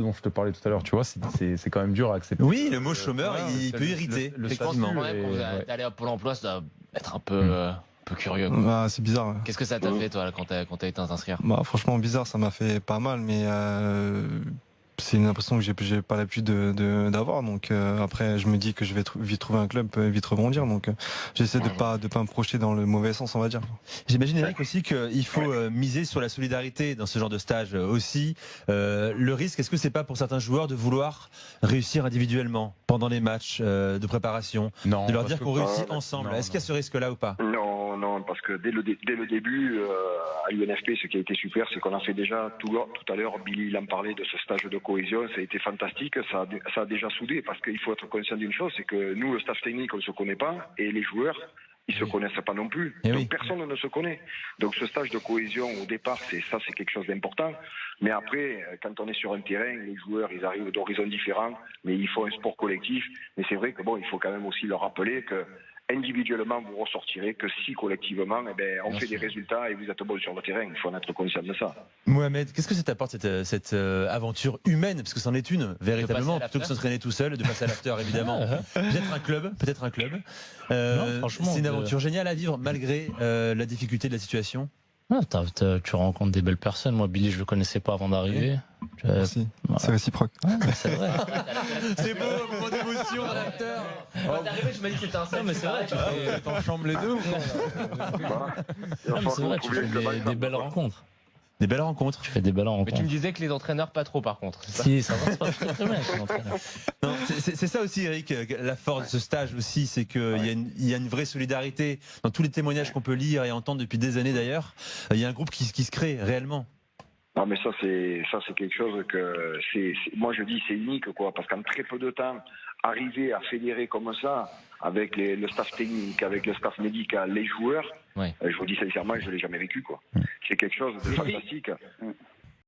dont je te parlais tout à l'heure, tu vois, c'est quand même dur à accepter. Oui, le mot chômeur, Voilà, il peut irriter. Le Je pense que statut quand même, est- quand t'es allé à Pôle emploi, ça doit être un peu curieux, quoi. Ah, c'est bizarre. Ouais. Qu'est-ce que ça t'a fait, toi, là, quand t'as été t'inscrire? Bah, franchement, bizarre, ça m'a fait pas mal, mais c'est une impression que j'ai pas l'habitude d'avoir. Donc après, je me dis que je vais vite trouver un club, vite rebondir. Donc j'essaie de pas me projeter dans le mauvais sens, on va dire. J'imagine, Eric, aussi qu'il faut miser sur la solidarité dans ce genre de stage aussi. Le risque, est-ce que c'est pas pour certains joueurs de vouloir réussir individuellement pendant les matchs de préparation, Non, de leur parce dire que- qu'on réussit non, ensemble? non, Est-ce qu'il y a ce risque-là ou pas? Non, parce que dès le début, à l'UNFP, ce qui a été super, c'est qu'on a fait déjà tout à l'heure, Billy il en parlait de ce stage de cohésion, ça a été fantastique, ça a déjà soudé, parce qu'il faut être conscient d'une chose, c'est que nous, le staff technique, on ne se connaît pas, et les joueurs, ils se connaissent pas non plus. Eh Donc oui. personne ne se connaît. Donc ce stage de cohésion, au départ, c'est quelque chose d'important. Mais après, quand on est sur un terrain, les joueurs, ils arrivent d'horizons différents, mais ils font un sport collectif. Mais c'est vrai que il faut quand même aussi leur rappeler que individuellement, vous ressortirez que si collectivement, on fait des résultats et vous êtes bon sur le terrain. Il faut en être conscient de ça. Mohamed, qu'est-ce que ça t'apporte cette aventure humaine, parce que c'en est une véritablement, De passer à plutôt que l'after. s'entraîner tout seul, de passer à l'after évidemment. Peut-être un club. Non, franchement, c'est une aventure géniale à vivre malgré la difficulté de la situation. Ouais, tu rencontres des belles personnes. Moi, Billy, je le connaissais pas avant d'arriver. Merci. C'est réciproque. C'est vrai. C'est beau, moment d'émotion à l'after. Quand t'es arrivé, je me dis que c'était un Non, mais c'est vrai. T'enchambres les deux ou quoi Non, mais c'est vrai. Tu fais des belles rencontres. Des belles rencontres. Tu fais des belles Mais tu rencontres. me disais que les entraîneurs, pas trop, par contre. C'est ça? Si, ça va se passer très bien avec les entraîneurs. Non, c'est ça aussi, Eric, la force de ce stage aussi, c'est qu'il y a une vraie solidarité dans tous les témoignages qu'on peut lire et entendre depuis des années d'ailleurs. Il y a un groupe qui se crée réellement. Non, mais ça c'est quelque chose que moi je dis c'est unique quoi, parce qu'en très peu de temps, arriver à fédérer comme ça avec le staff technique, avec le staff médical, les joueurs, Ouais. je vous dis sincèrement, je l'ai jamais vécu quoi. C'est quelque chose de fantastique.